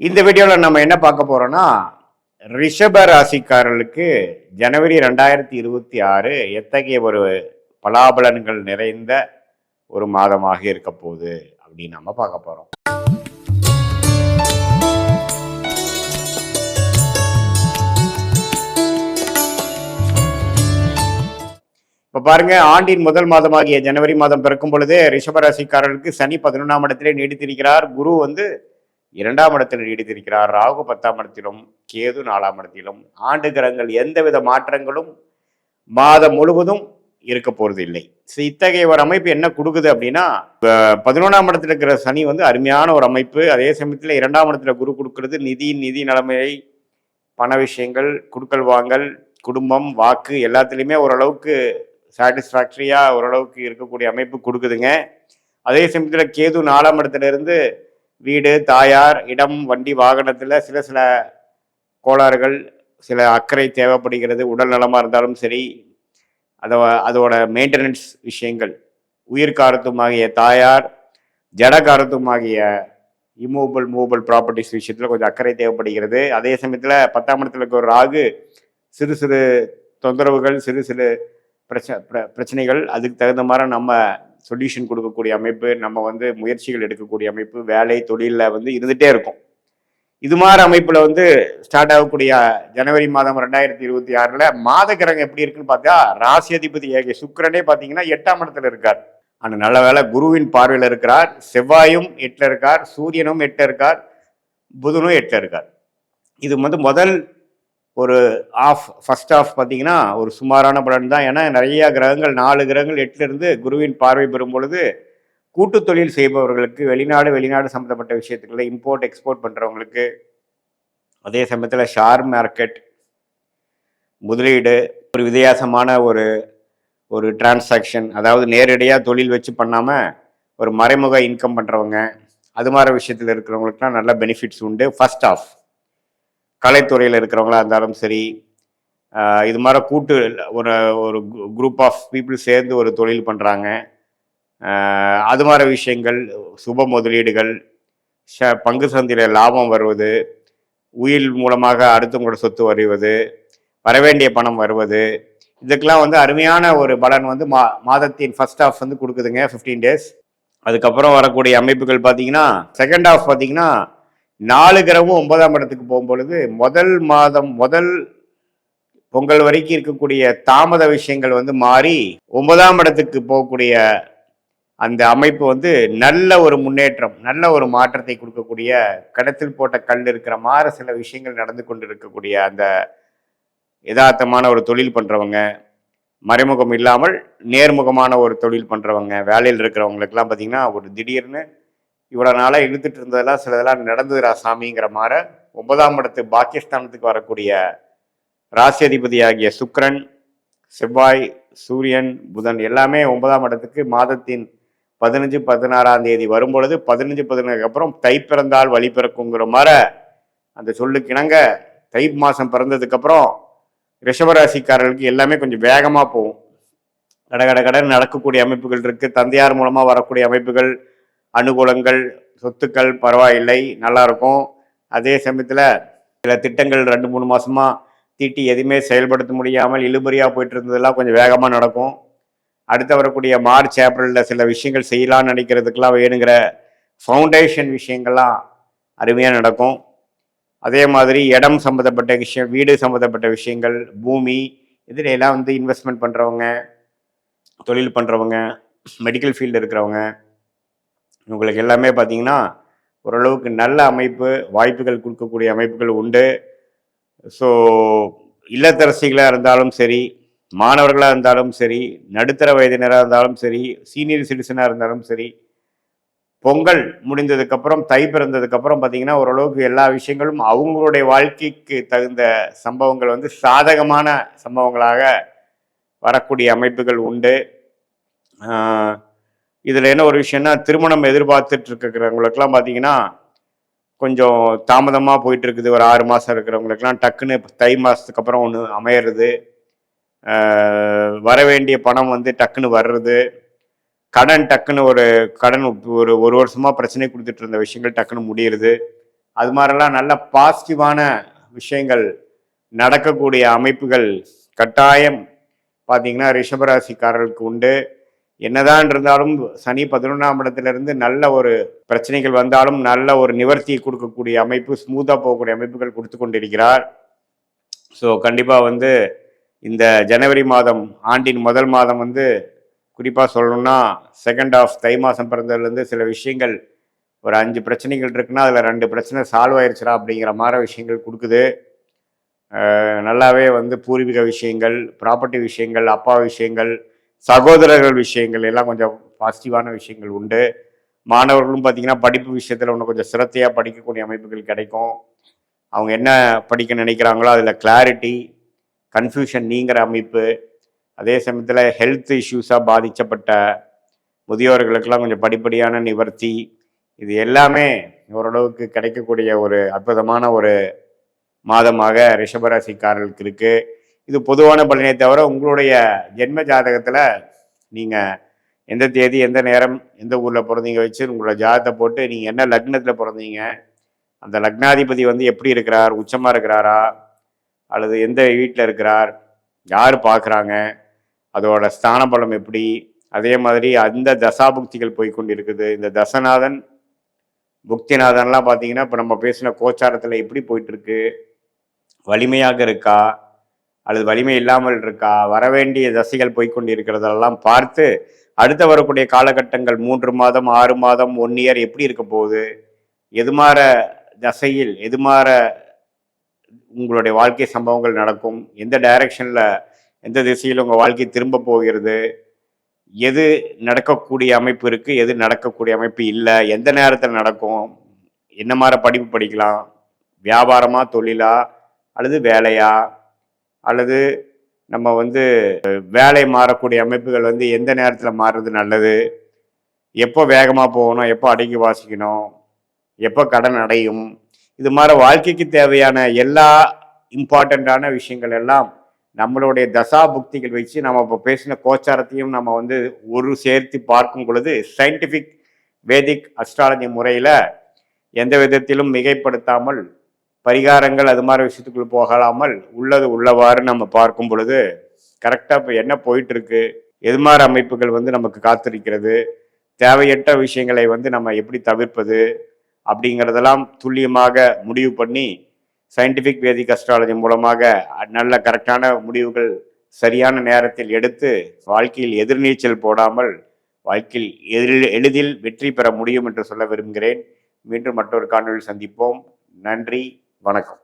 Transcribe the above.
இந்த வீடியோவில் நம்ம என்ன பார்க்க போறோம்னா ரிஷப ராசிக்காரர்களுக்கு ஜனவரி 2026 எத்தகைய ஒரு பலாபலன்கள் நிறைந்த ஒரு மாதமாக இருக்க போகுது அப்படின்னு நம்ம பார்க்க போறோம். இப்ப பாருங்க, ஆண்டின் முதல் மாதமாகிய ஜனவரி மாதம் பிறக்கும் பொழுதே ரிஷபராசிக்காரர்களுக்கு சனி 11ஆம் இடத்திலே நீடித்திருக்கிறார். குரு 2ஆம் இடத்தில் நீடித்திருக்கிறார். ராகு 10ஆம் இடத்திலும், கேது 4ஆம் இடத்திலும். ஆண்டு கிரகங்கள் எந்தவித மாற்றங்களும் மாதம் முழுவதும் இருக்க போறது இல்லை. இத்தகைய ஒரு அமைப்பு என்ன கொடுக்குது அப்படின்னா, 11ஆம் இடத்துல இருக்கிற சனி அருமையான ஒரு அமைப்பு. அதே சமயத்தில் 2ஆம் இடத்துல குரு கொடுக்கிறது நிதி நிலைமையை, பண விஷயங்கள், குடுக்கல் வாங்கல், குடும்பம், வாக்கு எல்லாத்துலேயுமே ஓரளவுக்கு சாட்டிஸ்ஃபேக்டரியா ஓரளவுக்கு இருக்கக்கூடிய அமைப்பு கொடுக்குதுங்க. அதே சமயத்தில் கேது 4ஆம் இடத்துல இருந்து வீடு, தாயார், இடம், வண்டி, வாகனத்தில் சில கோளாறுகள், சில அக்கறை தேவைப்படுகிறது. உடல் நலமாக இருந்தாலும் சரி, அதோட மெயின்டெனன்ஸ் விஷயங்கள், உயிர்காரத்துமாகிய தாயார், ஜடகாரத்துமாகிய மூவபிள் ப்ராப்பர்ட்டிஸ் விஷயத்தில் கொஞ்சம் அக்கறை தேவைப்படுகிறது. அதே சமயத்தில் 10ஆம் இடத்துல இருக்க ஒரு ராகு சிறு தொந்தரவுகள், சிறு பிரச்சனைகள், அதுக்கு தகுந்த மாதிரி நம்ம சொல்யூஷன் கொடுக்கக்கூடிய அமைப்பு, நம்ம முயற்சிகள் எடுக்கக்கூடிய அமைப்பு, வேலை தொழிலில் இருந்துகிட்டே இருக்கும். இது மாதிரி அமைப்பில் ஸ்டார்ட் ஆகக்கூடிய ஜனவரி மாதம் 2026 மாத கிரகம் எப்படி இருக்குன்னு பார்த்தா, ராசி அதிபதி சுக்கிரனே பார்த்தீங்கன்னா 8ஆம் இடத்துல இருக்கார். ஆனால் நல்ல வேலை குருவின் பார்வையில் இருக்கிறார். செவ்வாயும் 8ல் இருக்கார், சூரியனும் 8ல் இருக்கார், புதனும் 8ல் இருக்கார். இது முதல் ஒரு ஃபர்ஸ்ட் ஆஃப் பார்த்தீங்கன்னா ஒரு சுமாரான பலன் தான். ஏன்னா நிறைய கிரகங்கள், 4 கிரகங்கள் 8ல் இருந்து குருவின் பார்வை பெறும் பொழுது கூட்டு தொழில் செய்பவர்களுக்கு, வெளிநாடு சம்மந்தப்பட்ட விஷயத்துக்குள்ள இம்போர்ட் எக்ஸ்போர்ட் பண்ணுறவங்களுக்கு, அதே சமயத்தில் ஷேர் மார்க்கெட் முதலீடு, ஒரு வித்தியாசமான ஒரு டிரான்சாக்ஷன், அதாவது நேரடியாக தொழில் வச்சு பண்ணாமல் ஒரு மறைமுக இன்கம் பண்ணுறவங்க, அது மாதிரி விஷயத்தில் இருக்கிறவங்களுக்குலாம் நல்ல பெனிஃபிட்ஸ் உண்டு. ஃபர்ஸ்ட் ஆஃப் கலைத்துறையில் இருக்கிறவங்களா இருந்தாலும் சரி, இது மாதிரி கூட்டு ஒரு குரூப் ஆஃப் பீப்புள் சேர்ந்து ஒரு தொழில் பண்ணுறாங்க, அது மாதிரி விஷயங்கள், சுப முதலீடுகள், பங்கு சந்தையில் லாபம் வருவது, உயில் மூலமாக அடுத்தவங்களோட சொத்து வருவது, வரவேண்டிய பணம் வருவது, இதுக்கெல்லாம் அருமையான ஒரு பலன் மாதத்தின் ஃபர்ஸ்ட் ஆஃப் கொடுக்குதுங்க, 15 டேஸ். அதுக்கப்புறம் வரக்கூடிய அமைப்புகள் பார்த்தீங்கன்னா, செகண்ட் ஆஃப் பார்த்தீங்கன்னா 4 கிரகமும் 9ஆம் இடத்துக்கு போகும்பொழுது முதல் பொங்கல் வரைக்கும் இருக்கக்கூடிய தாமத விஷயங்கள் மாறி 9ஆம் இடத்துக்கு போகக்கூடிய அந்த அமைப்பு நல்ல ஒரு முன்னேற்றம், நல்ல ஒரு மாற்றத்தை கொடுக்கக்கூடிய, கடத்தில் போட்ட கல் இருக்கிற மாதிரி சில விஷயங்கள் நடந்து கொண்டு இருக்கக்கூடிய அந்த யதார்த்தமான ஒரு தொழில் பண்ணுறவங்க, மறைமுகம் இல்லாமல் நேர்முகமான ஒரு தொழில் பண்ணுறவங்க, வேலையில் இருக்கிறவங்களுக்கெல்லாம் பார்த்தீங்கன்னா ஒரு திடீர்னு இவ்வளோ நாளாக இழுத்துட்டு இருந்ததெல்லாம் சிலதெல்லாம் நடந்துதுரா சாமிங்கிற மாதிரி 9ஆம் இடத்து பாகிஸ்தானத்துக்கு வரக்கூடிய ராசி அதிபதி ஆகிய சுக்கிரன், செவ்வாய், சூரியன், புதன் எல்லாமே 9ஆம் இடத்துக்கு மாதத்தின் 15, 16ஆம் தேதி வரும்பொழுது 15, 17 அப்புறம் தை பிறந்தால் வழி பிறக்குங்கிற மாதிரி அந்த சொல்லுக்கு இணங்க தை மாதம் பிறந்ததுக்கப்புறம் ரிஷபராசிக்காரர்களுக்கு எல்லாமே கொஞ்சம் வேகமாக போகும். கடன் நடக்கக்கூடிய அமைப்புகள் இருக்குது. தந்தையார் மூலமாக வரக்கூடிய அமைப்புகள், அனுகூலங்கள், சொத்துக்கள் பரவாயில்லை, நல்லா இருக்கும். அதே சமயத்தில் சில திட்டங்கள் 2-3 மாதமாக தீட்டி எதுவுமே செயல்படுத்த முடியாமல் இழுபறியாக போயிட்டு இருந்ததெல்லாம் கொஞ்சம் வேகமாக நடக்கும். அடுத்து வரக்கூடிய மார்ச், ஏப்ரலில் சில விஷயங்கள் செய்யலான்னு நினைக்கிறதுக்கெல்லாம் வேணுங்கிற ஃபவுண்டேஷன் விஷயங்கள்லாம் அருமையாக நடக்கும். அதே மாதிரி இடம் சம்மந்தப்பட்ட விஷயம், வீடு சம்மந்தப்பட்ட விஷயங்கள், பூமி, இதில் எல்லாம் இன்வெஸ்ட்மெண்ட் பண்ணுறவங்க, தொழில் பண்ணுறவங்க, மெடிக்கல் ஃபீல்டு இருக்கிறவங்க, உங்களுக்கு எல்லாமே பார்த்தீங்கன்னா ஓரளவுக்கு நல்ல அமைப்பு, வாய்ப்புகள் கொடுக்கக்கூடிய அமைப்புகள் உண்டு. ஸோ இல்லத்தரசிகளாக இருந்தாலும் சரி, மாணவர்களாக இருந்தாலும் சரி, நடுத்தர வயதினராக இருந்தாலும் சரி, சீனியர் சிட்டிசனாக இருந்தாலும் சரி, பொங்கல் முடிந்ததுக்கப்புறம், தை பிறந்ததுக்கப்புறம் பார்த்தீங்கன்னா ஓரளவுக்கு எல்லா விஷயங்களும் அவங்களுடைய வாழ்க்கைக்கு தகுந்த சம்பவங்கள் சாதகமான சம்பவங்களாக வரக்கூடிய அமைப்புகள் உண்டு. இதில் என்ன ஒரு விஷயம்னா, திருமணம் எதிர்பார்த்துட்டு இருக்கிறவங்களுக்கெல்லாம் பார்த்தீங்கன்னா கொஞ்சம் தாமதமாக போயிட்டு இருக்குது. ஒரு 6 மாதம் இருக்கிறவங்களுக்கெல்லாம் டக்குன்னு தை மாதத்துக்கு அப்புறம் ஒன்று அமையிறது, வர வேண்டிய பணம் டக்குன்னு வர்றது, டக்குன்னு ஒரு வருஷமாக பிரச்சனை கொடுத்துட்டு இருந்த விஷயங்கள் டக்குன்னு முடியுறது, அது மாதிரிலாம் நல்ல பாசிட்டிவான விஷயங்கள் நடக்கக்கூடிய அமைப்புகள் கட்டாயம் பார்த்தீங்கன்னா ரிஷபராசிக்காரர்களுக்கு உண்டு. என்னதான் இருந்தாலும் சனி 11ஆம் இடத்திலிருந்து நல்ல ஒரு பிரச்சனைகள் வந்தாலும் நல்ல ஒரு நிவர்த்தியை கொடுக்கக்கூடிய அமைப்பு, ஸ்மூத்தாக போகக்கூடிய அமைப்புகள் கொடுத்து கொண்டிருக்கிறார். ஸோ கண்டிப்பாக வந்து இந்த ஜனவரி மாதம், ஆண்டின் முதல் மாதம் வந்து குறிப்பாக சொல்லணும்னா செகண்ட் ஆஃப் தை மாதம் பிறந்ததுலேருந்து சில விஷயங்கள் ஒரு 5 பிரச்சனைகள் இருக்குன்னா அதில் 2 பிரச்சனை சால்வ் ஆயிடுச்சுடா அப்படிங்கிற மாதிரி விஷயங்கள் கொடுக்குது. நல்லாவே வந்து பூர்வீக விஷயங்கள், ப்ராப்பர்ட்டி விஷயங்கள், அப்பா விஷயங்கள், சகோதரர்கள் விஷயங்கள் எல்லாம் கொஞ்சம் பாசிட்டிவான விஷயங்கள் உண்டு. மாணவர்களும் பார்த்திங்கன்னா படிப்பு விஷயத்தில் இன்னும் கொஞ்சம் சிரத்தையாக படிக்கக்கூடிய அமைப்புகள் கிடைக்கும். அவங்க என்ன படிக்க நினைக்கிறாங்களோ அதில் கிளாரிட்டி, கன்ஃபியூஷன் நீங்கிற அமைப்பு. அதே சமயத்தில் ஹெல்த் இஷ்யூஸாக பாதிக்கப்பட்ட முதியோர்களுக்கெல்லாம் கொஞ்சம் படிப்படியான நிவர்த்தி, இது எல்லாமே ஓரளவுக்கு கிடைக்கக்கூடிய ஒரு அற்புதமான ஒரு மாதமாக ரிஷபராசிக்காரர்களுக்கு இருக்கு. இது பொதுவான பலனை தவிர உங்களுடைய ஜென்ம ஜாதகத்தில் நீங்கள் எந்த தேதி, எந்த நேரம், எந்த ஊரில் பிறந்தீங்க வச்சு உங்களோட ஜாதகத்தை போட்டு நீங்கள் என்ன லக்னத்தில் பிறந்தீங்க, அந்த லக்னாதிபதி வந்து எப்படி இருக்கிறார், உச்சமாக இருக்கிறாரா அல்லது எந்த வீட்டில் இருக்கிறார், யார் பார்க்குறாங்க, அதோட ஸ்தான பலம் எப்படி, அதே மாதிரி அந்த தசாபுக்திகள் போய்கொண்டு இருக்குது. இந்த தசநாதன் புக்திநாதன்லாம் பார்த்தீங்கன்னா இப்போ நம்ம பேசின கோச்சாரத்தில் எப்படி போயிட்டுருக்கு, வலிமையாக இருக்கா அல்லது வலிமை இல்லாமல் இருக்கா, வரவேண்டிய தசைகள் போய்கொண்டு இருக்கிறதெல்லாம் பார்த்து அடுத்த வரக்கூடிய காலகட்டங்கள் 3 மாதம் 6 மாதம் 1 இயர் எப்படி இருக்க போகுது, எதுமாற தசையில் எதுமாற உங்களுடைய வாழ்க்கை சம்பவங்கள் நடக்கும், எந்த டைரக்ஷனில் எந்த திசையில் உங்கள் வாழ்க்கை திரும்ப போகிறது, எது நடக்கக்கூடிய அமைப்பு இருக்குது, எது நடக்கக்கூடிய அமைப்பு இல்லை, எந்த நேரத்தில் நடக்கும், என்ன மாதிரி படிப்பு படிக்கலாம், வியாபாரமா தொழிலா அல்லது வேலையா, அல்லது நம்ம வந்து வேலை மாறக்கூடிய அமைப்புகள் வந்து எந்த நேரத்தில் மாறுறது நல்லது, எப்போ வேகமாக போகணும், எப்போ அடங்கி வாசிக்கணும், எப்போ கடன் அடையும், இது மாதிரி வாழ்க்கைக்கு தேவையான எல்லா இம்பார்ட்டண்ட்டான விஷயங்கள் எல்லாம் நம்மளுடைய தசா புக்திகள் வச்சு நம்ம இப்போ பேசின கோச்சாரத்தையும் நம்ம வந்து ஒரு சேர்த்து பார்க்கும் பொழுது சயின்டிஃபிக் வேதிக் அஸ்ட்ராலஜி முறையில் எந்த விதத்திலும் மிகைப்படுத்தாமல் பரிகாரங்கள் அது மாதிரி விஷயத்துக்குள்ள போகலாமல் உள்ளது உள்ளவாறு நம்ம பார்க்கும் பொழுது கரெக்டாக இப்போ என்ன போயிட்டுருக்கு, எது மாதிரி அமைப்புகள் வந்து நமக்கு காத்திருக்கிறது, தேவையற்ற விஷயங்களை வந்து நம்ம எப்படி தவிர்ப்பது அப்படிங்கிறதெல்லாம் துல்லியமாக முடிவு பண்ணி சயின்டிஃபிக் வேதிக் அஸ்ட்ராலஜி மூலமாக நல்ல கரெக்டான முடிவுகள் சரியான நேரத்தில் எடுத்து வாழ்க்கையில் எதிர்நீச்சல் போடாமல் வாழ்க்கையில் எளிதில் வெற்றி பெற முடியும் என்று சொல்ல விரும்புகிறேன். மீண்டும் மற்றொரு காணொளியில் சந்திப்போம். நன்றி, வணக்கம்.